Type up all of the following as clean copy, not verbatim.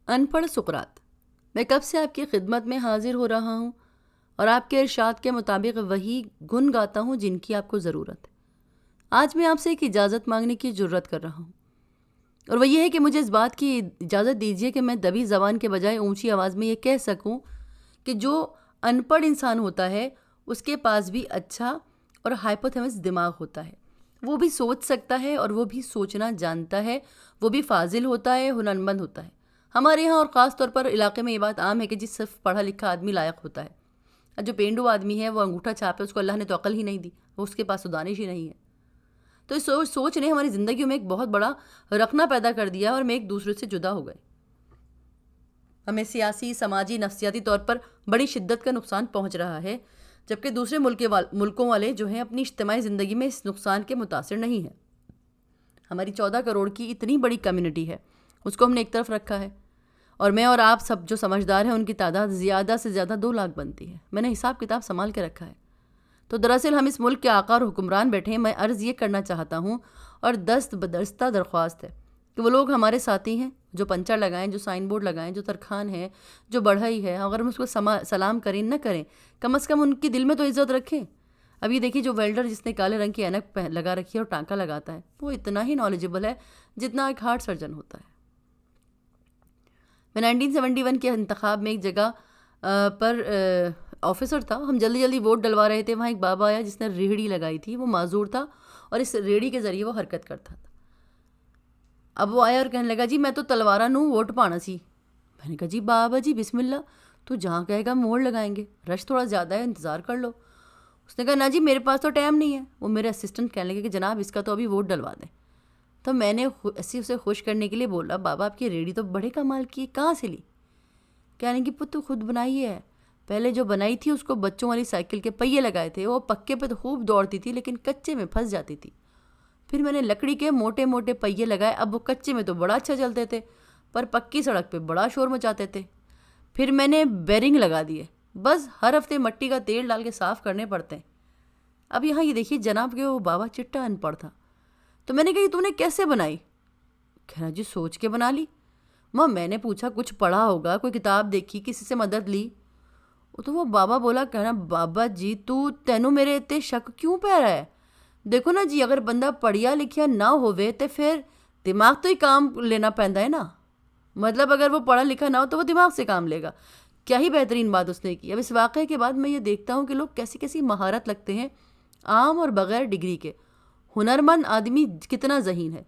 ان پڑھ سقراط، میں کب سے آپ کی خدمت میں حاضر ہو رہا ہوں اور آپ کے ارشاد کے مطابق وہی گن گاتا ہوں جن کی آپ کو ضرورت ہے۔ آج میں آپ سے ایک اجازت مانگنے کی جرت کر رہا ہوں، اور وہ یہ ہے کہ مجھے اس بات کی اجازت دیجیے کہ میں دبی زبان کے بجائے اونچی آواز میں یہ کہہ سکوں کہ جو ان پڑھ انسان ہوتا ہے اس کے پاس بھی اچھا اور ہائپوتھیمس دماغ ہوتا ہے، وہ بھی سوچ سکتا ہے اور وہ بھی سوچنا جانتا ہے، وہ بھی فاضل ہوتا ہے، ہنرمند ہوتا ہے۔ ہمارے یہاں اور خاص طور پر علاقے میں یہ بات عام ہے کہ جس صرف پڑھا لکھا آدمی لائق ہوتا ہے، اور جو پینڈو آدمی ہے وہ انگوٹھا چھاپ ہے، اس کو اللہ نے تو عقل ہی نہیں دی، وہ اس کے پاس تو دانش ہی نہیں ہے۔ تو اس سوچ نے ہماری زندگیوں میں ایک بہت بڑا رخنہ پیدا کر دیا اور ہم ایک دوسرے سے جدا ہو گئے۔ ہمیں سیاسی، سماجی، نفسیاتی طور پر بڑی شدت کا نقصان پہنچ رہا ہے، جبکہ دوسرے ملکوں والے جو ہیں اپنی اجتماعی زندگی میں اس نقصان کے متاثر نہیں ہیں۔ ہماری 14 کروڑ کی اتنی بڑی کمیونٹی ہے، اس کو ہم نے ایک طرف رکھا ہے، اور میں اور آپ سب جو سمجھدار ہیں ان کی تعداد زیادہ سے زیادہ 2 لاکھ بنتی ہے۔ میں نے حساب کتاب سنبھال کے رکھا ہے۔ تو دراصل ہم اس ملک کے آقا اور حکمران بیٹھے ہیں۔ میں عرض یہ کرنا چاہتا ہوں اور دست بدستہ درخواست ہے کہ وہ لوگ ہمارے ساتھی ہیں جو پنچر لگائیں، جو سائن بورڈ لگائیں، جو ترخان ہیں، جو بڑھئی ہے، اگر ہم اس کو سلام کریں نہ کریں، کم از کم ان کی دل میں تو عزت رکھیں۔ اب یہ دیکھیے جو ویلڈر جس نے کالے رنگ کی اینک لگا رکھی ہے اور ٹانکا لگاتا ہے، وہ اتنا ہی نالجبل ہے جتنا ایک ہارٹ سرجن ہوتا ہے۔ میں 1971 کے انتخاب میں ایک جگہ پر آفیسر تھا، ہم جلدی جلدی ووٹ ڈلوا رہے تھے، وہاں ایک بابا آیا جس نے ریڑھی لگائی تھی، وہ معذور تھا اور اس ریڑھی کے ذریعے وہ حرکت کرتا تھا۔ اب وہ آیا اور کہنے لگا جی میں تو تلوارہ نوں ووٹ پانا سی۔ میں نے کہا جی بابا جی بسم اللہ، تو جہاں کہے گا موڑ لگائیں گے، رش تھوڑا زیادہ ہے، انتظار کر لو۔ اس نے کہا نا جی میرے پاس تو ٹائم نہیں ہے۔ وہ میرے اسسٹنٹ کہنے لگے کہ جناب اس کا تو ابھی ووٹ ڈلوا دیں۔ تو میں نے ایسے اسے خوش کرنے کے لیے بولا بابا آپ کی ریڑھی تو بڑے کمال کی، کہاں سے لی؟ کہنے کی پت تو خود بنائی ہے، پہلے جو بنائی تھی اس کو بچوں والی سائیکل کے پہیے لگائے تھے، وہ پکے پہ تو خوب دوڑتی تھی لیکن کچے میں پھنس جاتی تھی۔ پھر میں نے لکڑی کے موٹے موٹے پہیے لگائے، اب وہ کچے میں تو بڑا اچھا چلتے تھے پر پکی سڑک پہ بڑا شور مچاتے تھے۔ پھر میں نے بیرنگ لگا دیے، بس ہر ہفتے مٹی کا تیل ڈال کے صاف کرنے پڑتے ہیں۔ اب یہاں یہ دیکھیے جناب کہ وہ بابا چٹا ان پڑھ تھا۔ تو میں نے کہا تو نے کیسے بنائی؟ کہہ رہا جی سوچ کے بنا لی۔ میں نے پوچھا کچھ پڑھا ہوگا، کوئی کتاب دیکھی، کسی سے مدد لی؟ تو وہ بابا بولا کہنا بابا جی تینوں میرے اتنے شک کیوں پہ رہا ہے؟ دیکھو نا جی اگر بندہ پڑھیا لکھیا نہ ہوئے تو پھر دماغ تو ہی کام لینا پیندا ہے نا، مطلب اگر وہ پڑھا لکھا نہ ہو تو وہ دماغ سے کام لے گا۔ کیا ہی بہترین بات اس نے کی۔ اب اس واقعے کے بعد میں یہ دیکھتا ہوں کہ لوگ کیسی کیسی مہارت لگتے ہیں عام اور بغیر ڈگری کے۔ ہنرمند آدمی کتنا ذہین ہے۔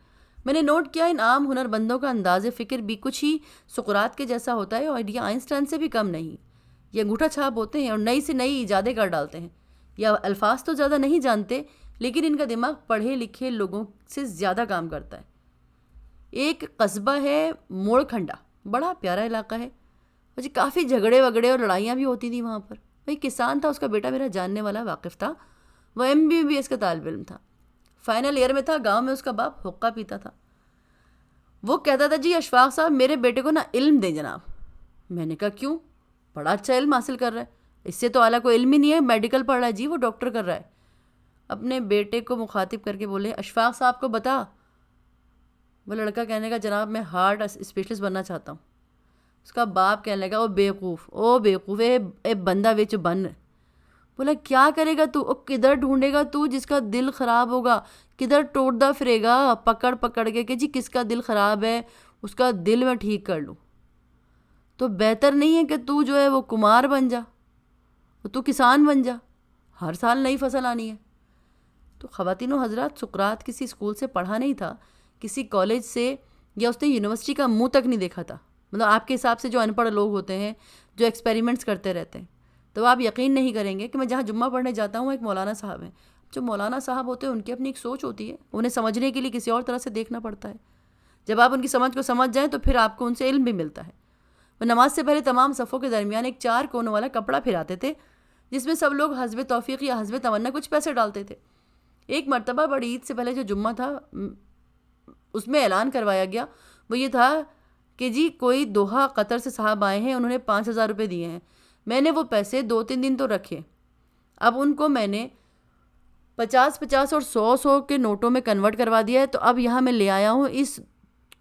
میں نے نوٹ کیا ان عام ہنرمندوں کا انداز فکر بھی کچھ ہی سقراط کے جیسا ہوتا ہے اور یہ آئنسٹائن سے بھی کم نہیں۔ یہ انگوٹھا چھاپ ہوتے ہیں اور نئی سے نئی ایجادیں کر ڈالتے ہیں، یا الفاظ تو زیادہ نہیں جانتے لیکن ان کا دماغ پڑھے لکھے لوگوں سے زیادہ کام کرتا ہے۔ ایک قصبہ ہے موڑ کھنڈا، بڑا پیارا علاقہ ہے، مجھے کافی جھگڑے وگڑے اور لڑائیاں بھی ہوتی تھیں وہاں پر۔ ایک کسان تھا، اس کا بیٹا میرا جاننے والا واقف تھا، وہ MBBS کا طالب علم تھا، فائنل ایئر میں تھا۔ گاؤں میں اس کا باپ حقہ پیتا تھا۔ وہ کہتا تھا جی اشفاق صاحب میرے بیٹے کو نا علم دیں جناب۔ میں نے کہا کیوں؟ بڑا اچھا علم حاصل کر رہا ہے، اس سے تو اعلیٰ کوئی علم ہی نہیں ہے، میڈیکل پڑھ رہا ہے جی، وہ ڈاکٹر کر رہا ہے۔ اپنے بیٹے کو مخاطب کر کے بولے اشفاق صاحب کو بتا۔ وہ لڑکا کہنے کا جناب میں ہارٹ اسپیشلسٹ بننا چاہتا ہوں۔ اس کا باپ کہنے لگا او بیوقوف اے بندہ وچ بن۔ بولا کیا کرے گا تو؟ کدھر ڈھونڈے گا تو جس کا دل خراب ہوگا؟ کدھر ٹوٹتا پھرے گا پکڑ پکڑ کے کہ جی کس کا دل خراب ہے اس کا دل میں ٹھیک کر لوں؟ تو بہتر نہیں ہے کہ تو جو ہے وہ کمار بن جا، تو کسان بن جا، ہر سال نئی فصل آنی ہے۔ تو خواتین و حضرات، سقراط کسی اسکول سے پڑھا نہیں تھا، کسی کالج سے، یا اس نے یونیورسٹی کا منہ تک نہیں دیکھا تھا۔ مطلب آپ کے حساب سے جو ان پڑھ لوگ ہوتے ہیں جو ایکسپیریمنٹس کرتے رہتے ہیں، تو آپ یقین نہیں کریں گے کہ میں جہاں جمعہ پڑھنے جاتا ہوں ایک مولانا صاحب ہیں۔ جو مولانا صاحب ہوتے ہیں ان کی اپنی ایک سوچ ہوتی ہے، انہیں سمجھنے کے لیے کسی اور طرح سے دیکھنا پڑتا ہے۔ جب آپ ان کی سمجھ کو سمجھ جائیں تو پھر آپ کو ان سے علم بھی ملتا ہے۔ وہ نماز سے پہلے تمام صفوں کے درمیان ایک 4 کونوں والا کپڑا پھراتے تھے جس میں سب لوگ حسب توفیق یا حسب تمنا کچھ پیسے ڈالتے تھے۔ ایک مرتبہ بڑی عید سے پہلے جو جمعہ تھا اس میں اعلان کروایا گیا، وہ یہ تھا کہ جی کوئی دوحہ قطر سے صاحب آئے ہیں، انہوں نے 5000 روپے دیے ہیں۔ میں نے وہ پیسے 2-3 دن تو رکھے، اب ان کو میں نے 50 اور 100 کے نوٹوں میں کنورٹ کروا دیا ہے۔ تو اب یہاں میں لے آیا ہوں اس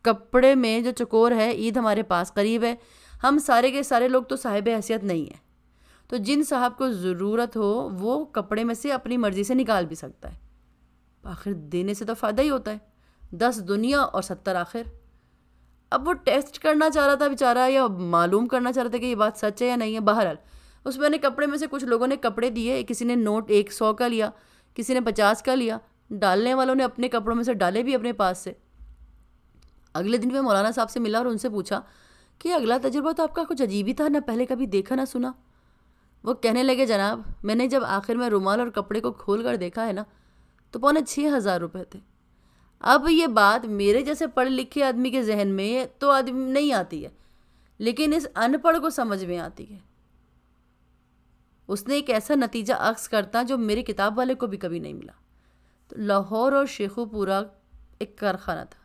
کپڑے میں جو چکور ہے، عید ہمارے پاس قریب ہے، ہم سارے کے سارے لوگ تو صاحب حیثیت نہیں ہیں، تو جن صاحب کو ضرورت ہو وہ کپڑے میں سے اپنی مرضی سے نکال بھی سکتا ہے، آخر دینے سے تو فائدہ ہی ہوتا ہے، 10 دنیا اور 70 آخر۔ اب وہ ٹیسٹ کرنا چاہ رہا تھا بیچارہ، یا معلوم کرنا چاہ رہا تھا کہ یہ بات سچ ہے یا نہیں ہے، بہرحال اس میں نے کپڑے میں سے کچھ لوگوں نے کپڑے دیے، کسی نے نوٹ 100 کا لیا، کسی نے 50 کا لیا، ڈالنے والوں نے اپنے کپڑوں میں سے ڈالے بھی اپنے پاس سے۔ اگلے دن میں مولانا صاحب سے ملا اور ان سے پوچھا کہ اگلا تجربہ تو آپ کا کچھ عجیب ہی تھا، نہ پہلے کبھی دیکھا نہ سنا۔ وہ کہنے لگے جناب، میں نے جب آخر میں رومال اور کپڑے کو کھول کر دیکھا ہے نا تو 6,500 تھے۔ اب یہ بات میرے جیسے پڑھ لکھے آدمی کے ذہن میں تو آدمی نہیں آتی ہے، لیکن اس ان پڑھ کو سمجھ میں آتی ہے۔ اس نے ایک ایسا نتیجہ عکس کرتا جو میرے کتاب والے کو بھی کبھی نہیں ملا۔ تو لاہور اور شیخو پورہ ایک کارخانہ تھا،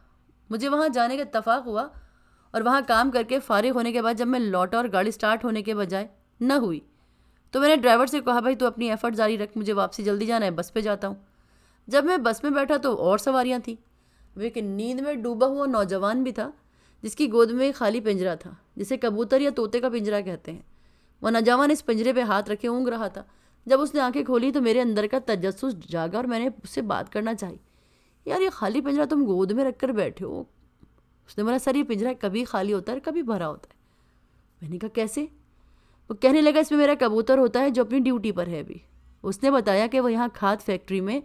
مجھے وہاں جانے کا اتفاق ہوا، اور وہاں کام کر کے فارغ ہونے کے بعد جب میں لوٹا اور گاڑی سٹارٹ ہونے کے بجائے نہ ہوئی تو میں نے ڈرائیور سے کہا بھائی تو اپنی ایفرٹ جاری رکھ، مجھے واپسی جلدی جانا ہے، بس پہ جاتا ہوں۔ جب میں بس میں بیٹھا تو اور سواریاں تھیں، لیکن نیند میں ڈوبا ہوا نوجوان بھی تھا جس کی گود میں خالی پنجرا تھا، جسے کبوتر یا طوطے کا پنجرا کہتے ہیں۔ وہ نوجوان اس پنجرے پہ ہاتھ رکھے اونگ رہا تھا۔ جب اس نے آنکھیں کھولی تو میرے اندر کا تجسس جاگا اور میں نے اس سے بات کرنا چاہی، یار یہ خالی پنجرا تم گود میں رکھ کر بیٹھے ہو؟ اس نے بولا سر یہ پنجرا کبھی خالی ہوتا ہے کبھی بھرا ہوتا ہے۔ میں نے کہا کیسے؟ وہ کہنے لگا اس میں میرا کبوتر ہوتا ہے جو اپنی ڈیوٹی پر ہے ابھی۔ اس نے بتایا کہ وہ یہاں کھاد فیکٹری میں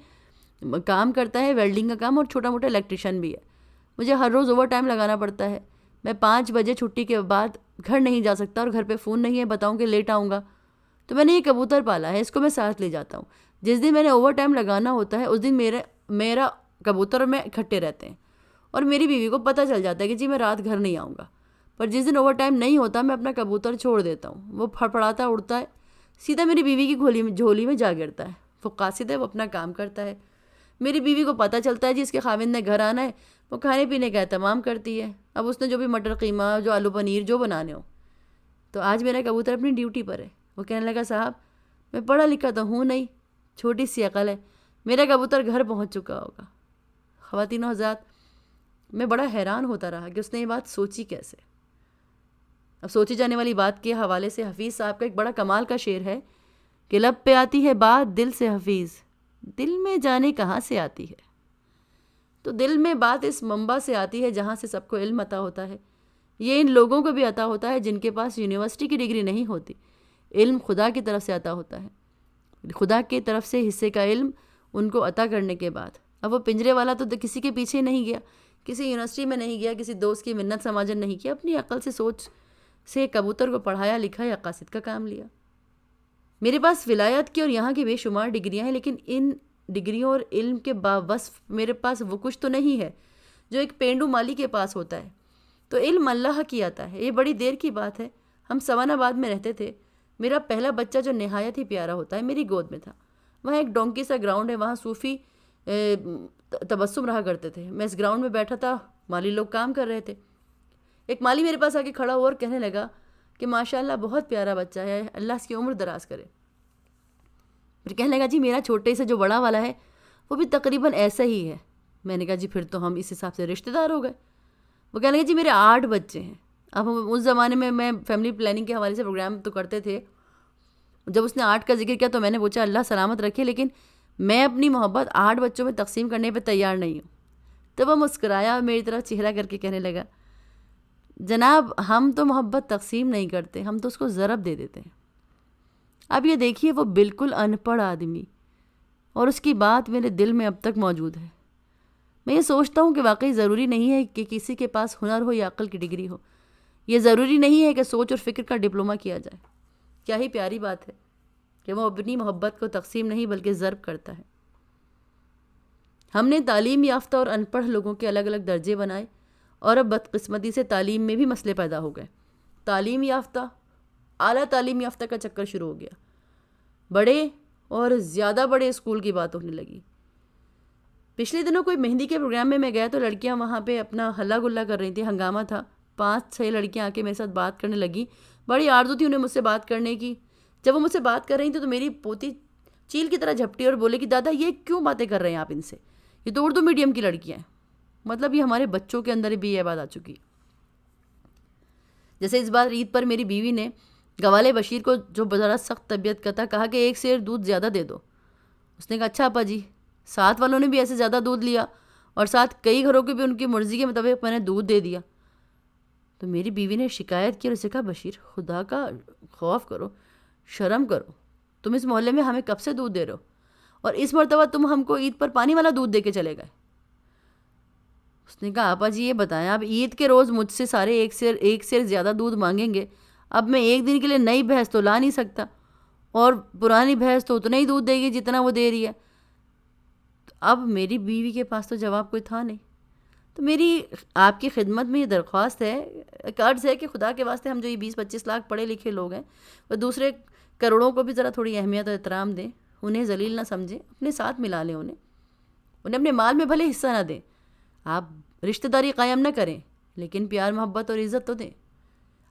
کام کرتا ہے، ویلڈنگ کا کام، اور چھوٹا موٹا الیکٹریشین بھی ہے۔ مجھے ہر روز اوور ٹائم لگانا پڑتا ہے، میں 5 بجے چھٹی کے بعد گھر نہیں جا سکتا، اور گھر پہ فون نہیں ہے، بتاؤں کہ لیٹ آؤں گا، تو میں نے یہ کبوتر پالا ہے، اس کو میں ساتھ لے جاتا ہوں۔ جس دن میں نے اوور ٹائم لگانا ہوتا ہے اس دن میرا کبوتر اور میں اکٹھے رہتے ہیں، اور میری بیوی کو پتہ چل جاتا ہے کہ جی میں رات گھر نہیں آؤں گا، پر جس دن اوور ٹائم نہیں ہوتا میں اپنا کبوتر چھوڑ دیتا ہوں، وہ پھڑپڑاتا اڑتا ہے، سیدھا میری بیوی کی جھولی میں جا گرتا ہے۔ وہ قاصد ہے، وہ اپنا کام کرتا ہے، میری بیوی کو پتہ چلتا ہے جی اس کے خاوند نے گھر آنا ہے، وہ کھانے پینے کا اہتمام کرتی ہے، اب اس نے جو بھی مٹر قیمہ، جو آلو پنیر جو بنانے ہو۔ تو آج میرا کبوتر اپنی ڈیوٹی پر ہے۔ وہ کہنے لگا صاحب میں پڑھا لکھا تو ہوں نہیں، چھوٹی سی عقل ہے، میرا کبوتر گھر پہنچ چکا ہوگا۔ خواتین و حضرات، میں بڑا حیران ہوتا رہا کہ اس نے یہ بات سوچی کیسے۔ اب سوچی جانے والی بات کے حوالے سے حفیظ صاحب کا ایک بڑا کمال کا شعر ہے کہ لب پہ آتی ہے بات دل سے حفیظ، دل میں جانے کہاں سے آتی ہے۔ تو دل میں بات اس منبع سے آتی ہے جہاں سے سب کو علم عطا ہوتا ہے۔ یہ ان لوگوں کو بھی عطا ہوتا ہے جن کے پاس یونیورسٹی کی ڈگری نہیں ہوتی، علم خدا کی طرف سے عطا ہوتا ہے، خدا کی طرف سے حصے کا علم ان کو عطا کرنے کے بعد۔ اب وہ پنجرے والا تو کسی کے پیچھے نہیں گیا، کسی یونیورسٹی میں نہیں گیا، کسی دوست کی منت سماجن نہیں کیا، اپنی عقل سے سوچ سے کبوتر کو پڑھایا لکھا یا قاصد کا کام لیا۔ میرے پاس ولایت کی اور یہاں کی بے شمار ڈگریاں ہیں، لیکن ان ڈگریوں اور علم کے باوصف میرے پاس وہ کچھ تو نہیں ہے جو ایک پینڈو مالی کے پاس ہوتا ہے۔ تو علم اللہ کی عطا ہے، یہ بڑی دیر کی بات ہے۔ ہم سوان آباد میں رہتے تھے، میرا پہلا بچہ جو نہایت ہی پیارا ہوتا ہے میری گود میں تھا۔ وہاں ایک ڈونکی سا گراؤنڈ ہے، وہاں صوفی تبسم رہا کرتے تھے۔ میں اس گراؤنڈ میں بیٹھا تھا، مالی لوگ کام کر رہے تھے۔ ایک مالی میرے پاس آ کے کھڑا ہوا اور کہنے لگا کہ ماشاءاللہ بہت پیارا بچہ ہے، اللہ اس کی عمر دراز کرے۔ پھر کہنے لگا جی میرا چھوٹے سے جو بڑا والا ہے وہ بھی تقریباً ایسا ہی ہے۔ میں نے کہا جی پھر تو ہم اس حساب سے رشتہ دار ہو گئے۔ وہ کہنے لگا جی میرے 8 بچے ہیں۔ اب اس زمانے میں فیملی پلاننگ کے حوالے سے پروگرام تو کرتے تھے، جب اس نے 8 کا ذکر کیا تو میں نے پوچھا اللہ سلامت رکھے، لیکن میں اپنی محبت 8 بچوں میں تقسیم کرنے پہ تیار نہیں ہوں۔ تو وہ مسکرایا اور میری طرف چہرہ کر کے کہنے لگا جناب ہم تو محبت تقسیم نہیں کرتے، ہم تو اس کو ضرب دے دیتے ہیں۔ اب یہ دیکھیے وہ بالکل ان پڑھ آدمی، اور اس کی بات میرے دل میں اب تک موجود ہے۔ میں یہ سوچتا ہوں کہ واقعی ضروری نہیں ہے کہ کسی کے پاس ہنر ہو یا عقل کی ڈگری ہو، یہ ضروری نہیں ہے کہ سوچ اور فکر کا ڈپلومہ کیا جائے۔ کیا ہی پیاری بات ہے کہ وہ اپنی محبت کو تقسیم نہیں بلکہ ضرب کرتا ہے۔ ہم نے تعلیم یافتہ اور ان پڑھ لوگوں کے الگ الگ درجے بنائے، اور اب بدقسمتی سے تعلیم میں بھی مسئلے پیدا ہو گئے۔ تعلیم یافتہ، اعلیٰ تعلیم یافتہ کا چکر شروع ہو گیا، بڑے اور زیادہ بڑے اسکول کی بات ہونے لگی۔ پچھلے دنوں کوئی مہندی کے پروگرام میں گیا تو لڑکیاں وہاں پہ اپنا ہلا گلا کر رہی تھیں، ہنگامہ تھا۔ 5-6 لڑکیاں آ کے میرے ساتھ بات کرنے لگی، بڑی آرزو تھی انہیں مجھ سے بات کرنے کی۔ جب وہ مجھ سے بات کر رہی تھیں تو میری پوتی چیل کی طرح جھپٹی اور بولے کہ دادا یہ کیوں باتیں کر رہے ہیں آپ ان سے، یہ تو اردو میڈیم کی لڑکیاں ہیں۔ مطلب یہ ہمارے بچوں کے اندر بھی یہ بات آ چکی. جیسے اس بار عید پر میری بیوی نے گوالے بشیر کو، جو ذرا سخت طبیعت کا تھا، کہا کہ 1 سیر دودھ زیادہ دے دو. اس نے کہا اچھا اپا جی. ساتھ والوں نے بھی ایسے زیادہ دودھ لیا اور ساتھ کئی گھروں کے بھی ان کی مرضی کے مطابق میں نے دودھ دے دیا. تو میری بیوی نے شکایت کی اور اسے کہا بشیر خدا کا خوف کرو، شرم کرو، تم اس محلے میں ہمیں کب سے دودھ دے رہے ہو اور اس مرتبہ تم ہم کو عید پر پانی والا دودھ دے کے چلے گئے. اس نے کہا آپا جی یہ بتائیں، اب عید کے روز مجھ سے سارے ایک سیر زیادہ دودھ مانگیں گے. اب میں ایک دن کے لیے نئی بھینس تو لا نہیں سکتا اور پرانی بھینس تو اتنا ہی دودھ دے گی جتنا وہ دے رہی ہے. تو اب میری بیوی کے پاس تو جواب کوئی تھا نہیں. تو میری آپ کی خدمت میں یہ درخواست ہے، عرض ہے کہ خدا کے واسطے ہم جو یہ 20-25 لاکھ پڑھے لکھے لوگ ہیں وہ دوسرے کروڑوں کو بھی ذرا تھوڑی اہمیت اور احترام دیں، انہیں ذلیل نہ سمجھیں، اپنے ساتھ ملا لیں، انہیں اپنے مال میں بھلے حصہ نہ دیں. آپ رشتہ داری قائم نہ کریں لیکن پیار محبت اور عزت تو دیں.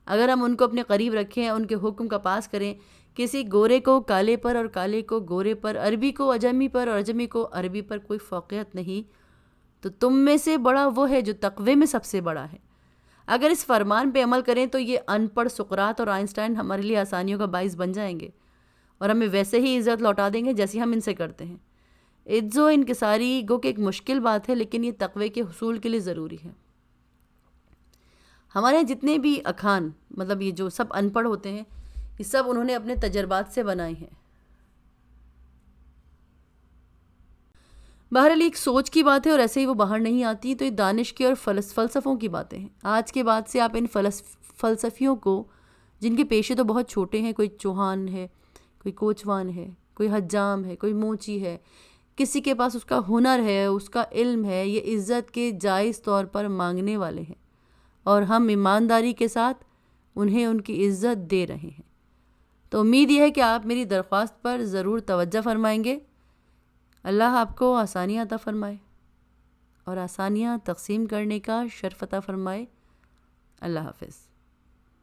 اگر ہم ان کو اپنے قریب رکھیں، ان کے حکم کا پاس کریں، کسی گورے کو کالے پر اور کالے کو گورے پر، عربی کو اجمی پر اور اجمی کو عربی پر کوئی فوقیت نہیں، تو تم میں سے بڑا وہ ہے جو تقوی میں سب سے بڑا ہے. اگر اس فرمان پہ عمل کریں تو یہ ان پڑھ سقراط اور آئنسٹائن ہمارے لیے آسانیوں کا باعث بن جائیں گے اور ہمیں ویسے ہی عزت لوٹا دیں گے جیسی ہم ان سے کرتے ہیں. عز و انکساری گو کہ ایک مشکل بات ہے لیکن یہ تقوی کے حصول کے لیے ضروری ہے. ہمارے جتنے بھی اخوان، مطلب یہ جو سب ان پڑھ ہوتے ہیں، یہ سب انہوں نے اپنے تجربات سے بنائے ہیں. بہرحال ایک سوچ کی بات ہے اور ایسے ہی وہ باہر نہیں آتی. تو یہ دانش کی اور فلسفوں کی باتیں ہیں. آج کے بعد سے آپ ان فلسفیوں کو، جن کے پیشے تو بہت چھوٹے ہیں، کوئی چوہان ہے، کوئی کوچوان ہے، کوئی حجام ہے، کوئی موچی ہے، کسی کے پاس اس کا ہنر ہے، اس کا علم ہے، یہ عزت کے جائز طور پر مانگنے والے ہیں اور ہم ایمانداری کے ساتھ انہیں ان کی عزت دے رہے ہیں. تو امید یہ ہے کہ آپ میری درخواست پر ضرور توجہ فرمائیں گے. اللہ آپ کو آسانیاں عطا فرمائے اور آسانیاں تقسیم کرنے کا شرف عطا فرمائے. اللہ حافظ.